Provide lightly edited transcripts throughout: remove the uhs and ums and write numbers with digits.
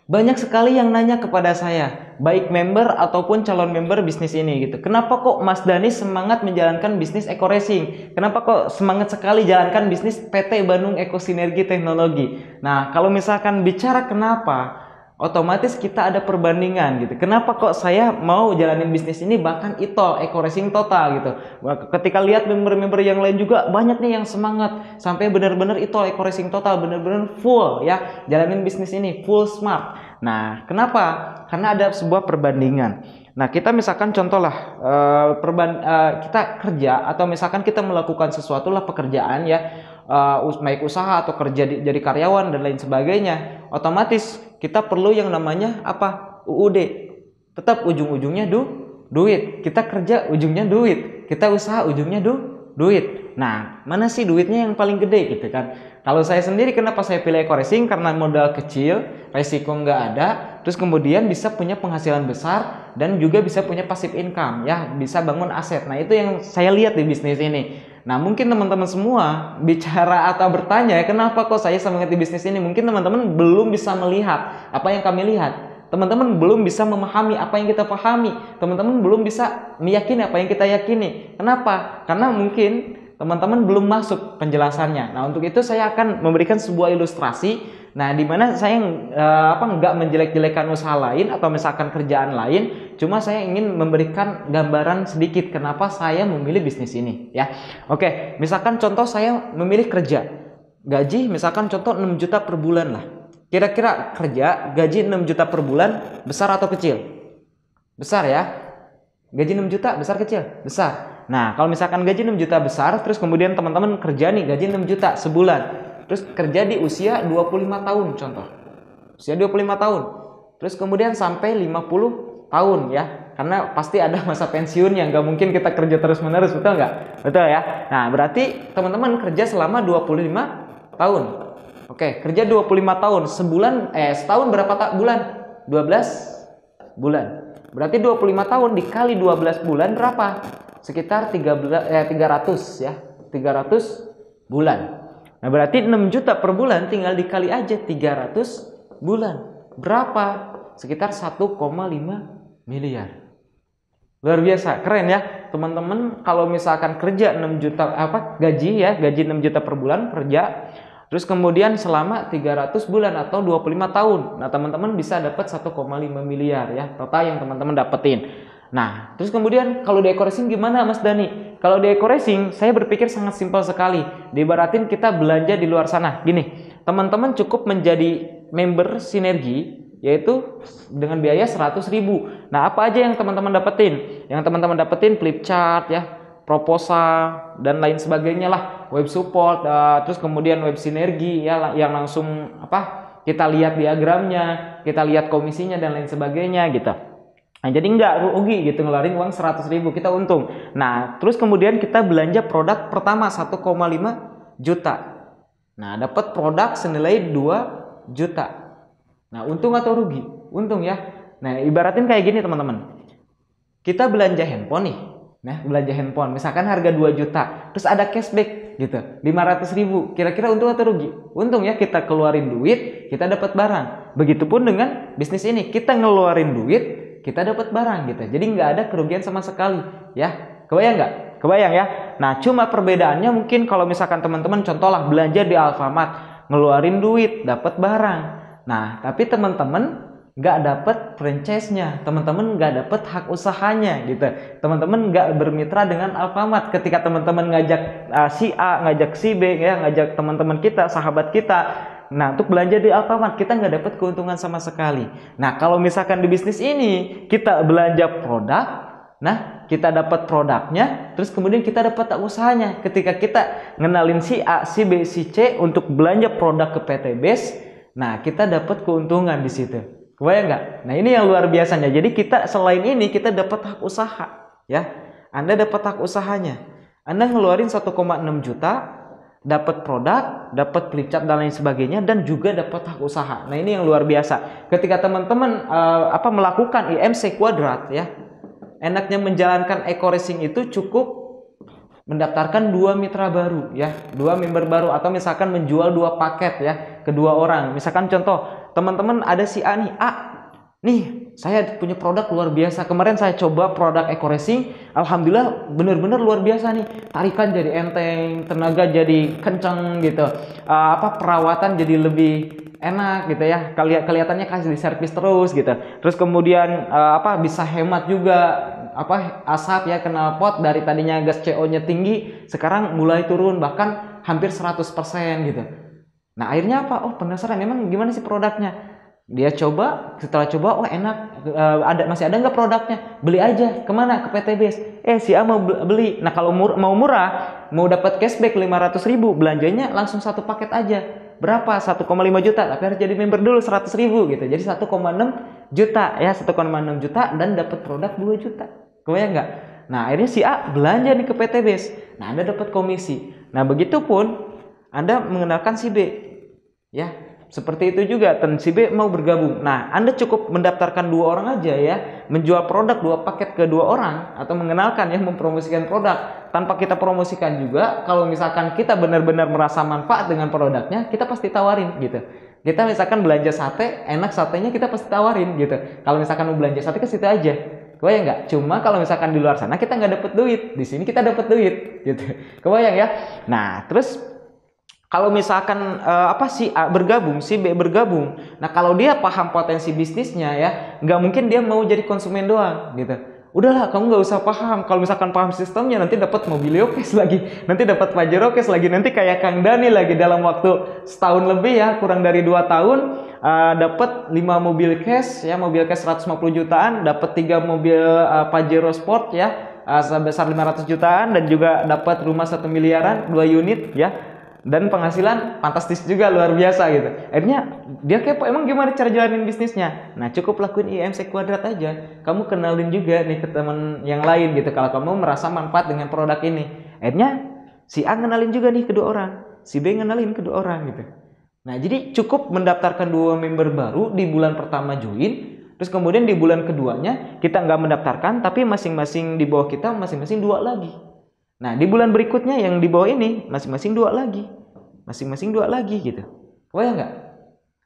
Banyak sekali yang nanya kepada saya, baik member ataupun calon member bisnis ini gitu. Kenapa kok Mas Dani semangat menjalankan bisnis Eco Racing? Kenapa kok semangat sekali jalankan bisnis PT Bandung Eko Sinergi Teknologi? Nah, kalau misalkan bicara kenapa, otomatis kita ada perbandingan gitu. Kenapa kok saya mau jalanin bisnis ini bahkan ITOL, Eco Racing total gitu. Ketika lihat member-member yang lain juga banyak nih yang semangat sampai benar-benar ITOL, Eco Racing total, benar-benar full ya jalanin bisnis ini full smart. Nah, kenapa? Karena ada sebuah perbandingan. Nah, kita misalkan contoh lah kita kerja atau misalkan kita melakukan sesuatu lah pekerjaan ya, baik usaha atau kerja jadi karyawan dan lain sebagainya. Otomatis kita perlu yang namanya apa? UUD. Tetap ujung-ujungnya duit. Kita kerja ujungnya duit. Kita usaha ujungnya duit. Nah, mana sih duitnya yang paling gede gitu kan? Kalau saya sendiri kenapa saya pilih Eco Racing? Karena modal kecil, resiko nggak ada, terus kemudian bisa punya penghasilan besar dan juga bisa punya passive income ya, bisa bangun aset. Nah, itu yang saya lihat di bisnis ini. Nah, mungkin teman-teman semua bicara atau bertanya, kenapa kok saya semangat di bisnis ini? Mungkin teman-teman belum bisa melihat apa yang kami lihat. Teman-teman belum bisa memahami apa yang kita pahami. Teman-teman belum bisa meyakini apa yang kita yakini. Kenapa? Karena mungkin teman-teman belum masuk penjelasannya. Nah, untuk itu saya akan memberikan sebuah ilustrasi. Nah, di mana saya nggak menjelek-jelekan usaha lain atau misalkan kerjaan lain. Cuma saya ingin memberikan gambaran sedikit kenapa saya memilih bisnis ini. Ya, oke. Misalkan contoh saya memilih kerja, gaji misalkan contoh 6 juta per bulan lah. Kira-kira kerja gaji 6 juta per bulan besar atau kecil? Besar ya. Gaji 6 juta besar kecil? Besar. Nah, kalau misalkan gaji 6 juta besar, terus kemudian teman-teman kerja nih gaji 6 juta sebulan. Terus kerja di usia 25 tahun contoh. Usia 25 tahun. Terus kemudian sampai 50 tahun ya. Karena pasti ada masa pensiun yang nggak mungkin kita kerja terus-menerus, betul nggak? Betul ya. Nah, berarti teman-teman kerja selama 25 tahun. Oke, kerja 25 tahun. Setahun berapa bulan? 12 bulan. Berarti 25 tahun dikali 12 bulan berapa? Sekitar 300 ya. 300 bulan. Nah, berarti 6 juta per bulan tinggal dikali aja 300 bulan. Berapa? Sekitar 1,5 miliar. Luar biasa, keren ya. Teman-teman kalau misalkan kerja 6 juta gaji 6 juta per bulan kerja. Terus kemudian selama 300 bulan atau 25 tahun. Nah, teman-teman bisa dapat 1,5 miliar ya, total yang teman-teman dapetin. Nah, terus kemudian kalau di Eco Racing gimana Mas Dani? Kalau di Eco Racing saya berpikir sangat simpel sekali. Diibaratin kita belanja di luar sana. Gini, teman-teman cukup menjadi member sinergi yaitu dengan biaya 100.000. Nah, apa aja yang teman-teman dapetin? Yang teman-teman dapetin flip chart ya, proposal dan lain sebagainya lah, web support, terus kemudian web sinergi ya yang langsung kita lihat diagramnya, kita lihat komisinya dan lain sebagainya gitu. Nah, jadi nggak rugi gitu ngeluarin uang 100.000, kita untung. Nah, terus kemudian kita belanja produk pertama 1,5 juta. Nah, dapat produk senilai 2 juta. Nah, untung atau rugi? Untung ya. Nah, ibaratin kayak gini teman-teman. Kita belanja handphone nih. Nah, belanja handphone misalkan harga 2 juta, terus ada cashback gitu, 500.000. Kira-kira untung atau rugi? Untung ya, kita keluarin duit, kita dapat barang. Begitupun dengan bisnis ini, kita ngeluarin duit, kita dapat barang gitu. Jadi nggak ada kerugian sama sekali ya. Kebayang nggak? Kebayang ya. Nah, cuma perbedaannya mungkin kalau misalkan teman-teman contoh lah belanja di Alfamart, ngeluarin duit, dapat barang. Nah, tapi teman-teman nggak dapat franchise-nya, teman-teman nggak dapat hak usahanya gitu. Teman-teman nggak bermitra dengan Alfamart. Ketika teman-teman ngajak si A, ngajak si B ya, ngajak teman-teman kita, sahabat kita, nah untuk belanja di Alfamart kita nggak dapat keuntungan sama sekali. Nah, kalau misalkan di bisnis ini kita belanja produk, nah kita dapat produknya, terus kemudian kita dapat hak usahanya. Ketika kita ngenalin si A, si B, si C untuk belanja produk ke PT Base, nah kita dapat keuntungan di situ. Kebayang nggak? Nah, ini yang luar biasanya. Jadi kita selain ini kita dapat hak usaha ya. Anda dapat hak usahanya. Anda ngeluarin 1,6 juta, dapat produk, dapat flip chart dan lain sebagainya, dan juga dapat hak usaha. Nah, ini yang luar biasa. Ketika teman-teman melakukan IMC kuadrat ya, enaknya menjalankan Eco Racing itu cukup mendaftarkan 2 mitra baru ya, 2 member baru, atau misalkan menjual 2 paket ya ke 2 orang. Misalkan contoh teman-teman ada si A nih, nih saya punya produk luar biasa. Kemarin saya coba produk eco racing, alhamdulillah bener-bener luar biasa nih. Tarikan jadi enteng, tenaga jadi kenceng gitu. Perawatan jadi lebih enak gitu ya. Kelihatannya kasih di servis terus gitu. Terus kemudian bisa hemat juga asap ya, knalpot dari tadinya gas CO-nya tinggi sekarang mulai turun bahkan hampir 100% gitu. Nah, akhirnya apa? Oh, penasaran memang gimana sih produknya? Dia coba, setelah coba, enak, masih ada nggak produknya? Beli aja. Kemana? Ke PT Base. Si A mau beli. Nah, kalau mau murah, mau dapat cashback 500.000, belanjanya langsung satu paket aja. Berapa? 1,5 juta, tapi harus jadi member dulu 100.000 gitu. Jadi 1,6 juta ya, 1,6 juta dan dapat produk 2 juta. Kebayang nggak? Nah, akhirnya si A belanja nih ke PT Base. Nah, Anda dapat komisi. Nah, begitupun Anda mengenalkan si B. Ya, seperti itu juga. Dan si B mau bergabung. Nah, Anda cukup mendaftarkan 2 orang aja ya, menjual produk 2 paket ke 2 orang atau mengenalkan ya, mempromosikan produk. Tanpa kita promosikan juga, kalau misalkan kita benar-benar merasa manfaat dengan produknya, kita pasti tawarin gitu. Kita misalkan belanja sate, enak satenya, kita pasti tawarin gitu. Kalau misalkan mau belanja sate ke situ aja. Kebayang nggak? Cuma kalau misalkan di luar sana kita nggak dapet duit, di sini kita dapet duit, gitu. Kebayang ya? Nah, terus kalau misalkan si A bergabung, si B bergabung, nah kalau dia paham potensi bisnisnya ya, nggak mungkin dia mau jadi konsumen doang, gitu. Udahlah, kamu nggak usah paham. Kalau misalkan paham sistemnya, nanti dapat mobil cash lagi, nanti dapat Pajero cash lagi, nanti kayak Kang Dani lagi dalam waktu setahun lebih ya, kurang dari 2 tahun. Dapat 5 mobil cash ya, mobil cash 150 jutaan, dapat 3 mobil Pajero Sport ya, sebesar 500 jutaan, dan juga dapat rumah 1 miliaran 2 unit ya, dan penghasilan fantastis juga, luar biasa gitu. Akhirnya dia kepo, emang gimana cara jalanin bisnisnya? Nah, cukup lakuin IMC kuadrat aja. Kamu kenalin juga nih ke teman yang lain gitu kalau kamu merasa manfaat dengan produk ini. Akhirnya si A ngenalin juga nih kedua orang, si B ngenalin kedua orang gitu. Nah, jadi cukup mendaftarkan 2 member baru di bulan pertama join, terus kemudian di bulan keduanya kita nggak mendaftarkan, tapi masing-masing di bawah kita masing-masing 2 lagi. Nah, di bulan berikutnya yang di bawah ini masing-masing 2 lagi. Masing-masing 2 lagi gitu. Kebayang nggak?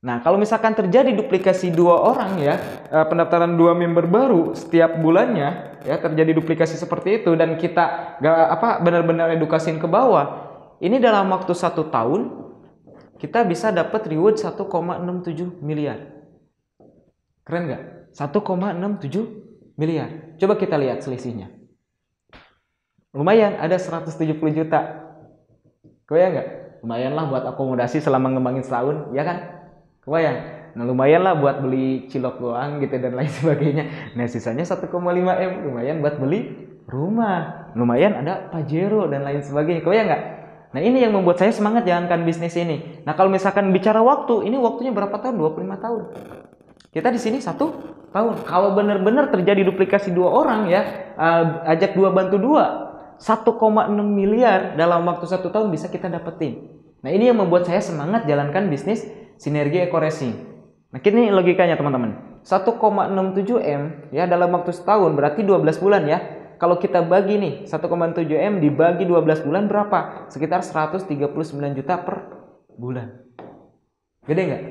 Nah, kalau misalkan terjadi duplikasi 2 orang ya, pendaftaran 2 member baru setiap bulannya ya, terjadi duplikasi seperti itu dan kita nggak benar-benar edukasiin ke bawah, ini dalam waktu 1 tahun kita bisa dapat reward 1,67 miliar. Keren nggak? 1,67 miliar. Coba kita lihat selisihnya. Lumayan, ada 170 juta. Kebayang nggak? Lumayan lah buat akomodasi selama ngembangin setahun, ya kan? Kebayang? Nah, lumayan lah buat beli cilok doang gitu dan lain sebagainya. Nah, sisanya 1,5 M, lumayan buat beli rumah. Lumayan ada Pajero dan lain sebagainya. Kebayang nggak? Nah, ini yang membuat saya semangat jalankan bisnis ini. Nah, kalau misalkan bicara waktu, ini waktunya berapa tahun? 25 tahun. Kita di sini 1 tahun. Kalau benar-benar terjadi duplikasi 2 orang ya, ajak 2 bantu 2. 1,6 miliar dalam waktu 1 tahun bisa kita dapetin. Nah, ini yang membuat saya semangat jalankan bisnis Sinergi Eco Racing. Nah, ini logikanya teman-teman. 1,67 M ya dalam waktu setahun berarti 12 bulan ya. Kalau kita bagi nih 1,7 M dibagi 12 bulan berapa? Sekitar 139 juta per bulan. Gede nggak?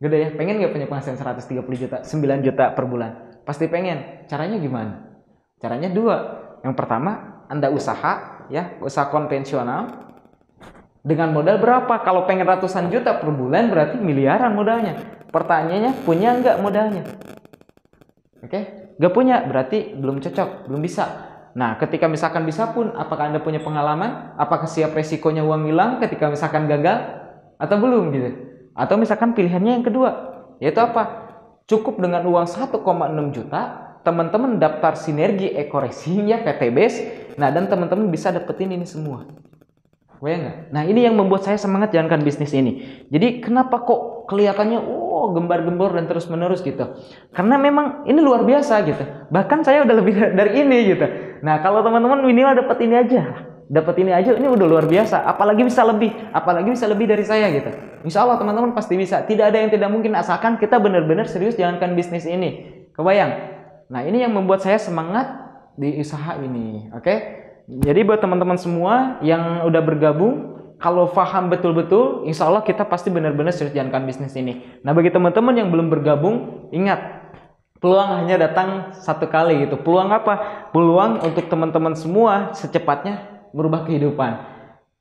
Gede ya? Pengen nggak punya penghasilan 130 juta, 9 juta per bulan? Pasti pengen. Caranya gimana? Caranya 2. Yang pertama, Anda usaha ya, usaha konvensional. Dengan modal berapa? Kalau pengen ratusan juta per bulan berarti miliaran modalnya. Pertanyaannya, punya nggak modalnya? Oke? Nggak punya, berarti belum cocok, belum bisa. Nah, ketika misalkan bisa pun, apakah Anda punya pengalaman? Apakah siap resikonya uang hilang ketika misalkan gagal? Atau belum gitu? Atau misalkan pilihannya yang kedua, yaitu apa? Cukup dengan uang 1,6 juta, teman-teman daftar Sinergi Eco Racing ya, PT Base. Nah, dan teman-teman bisa dapetin ini semua. Nggak? Nah, ini yang membuat saya semangat jalankan bisnis ini. Jadi kenapa kok kelihatannya gembar-gembor dan terus-menerus gitu? Karena memang ini luar biasa gitu. Bahkan saya udah lebih dari ini gitu. Nah, kalau teman-teman minimal dapat ini aja, ini udah luar biasa. Apalagi bisa lebih dari saya gitu. Insya Allah teman-teman pasti bisa. Tidak ada yang tidak mungkin asalkan kita benar-benar serius jalankan bisnis ini. Kebayang? Nah, ini yang membuat saya semangat di usaha ini. Oke? Jadi buat teman-teman semua yang udah bergabung kalau paham betul-betul, insya Allah kita pasti benar-benar serius jalankan bisnis ini. Nah, bagi teman-teman yang belum bergabung, ingat, peluang hanya datang satu kali gitu. Peluang apa? Peluang untuk teman-teman semua secepatnya merubah kehidupan.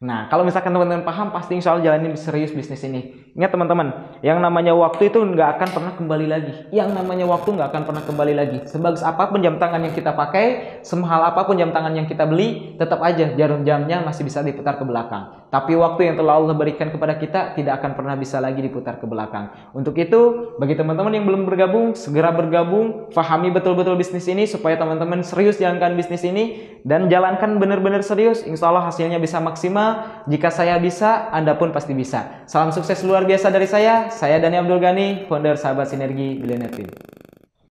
Nah, kalau misalkan teman-teman paham, pasti insya Allah jalanin serius bisnis ini. Ingat teman-teman, yang namanya waktu itu nggak akan pernah kembali lagi. Yang namanya waktu nggak akan pernah kembali lagi. Sebagus apapun jam tangan yang kita pakai, semahal apapun jam tangan yang kita beli, tetap aja jarum jamnya masih bisa diputar ke belakang. Tapi waktu yang telah Allah berikan kepada kita tidak akan pernah bisa lagi diputar ke belakang. Untuk itu, bagi teman-teman yang belum bergabung, segera bergabung, pahami betul-betul bisnis ini supaya teman-teman serius jalankan bisnis ini dan jalankan benar-benar serius. Insya Allah hasilnya bisa maksimal. Jika saya bisa, Anda pun pasti bisa. Salam sukses luar biasa dari saya Dani Abdul Ghani, founder Sahabat Sinergi Billionaire Team.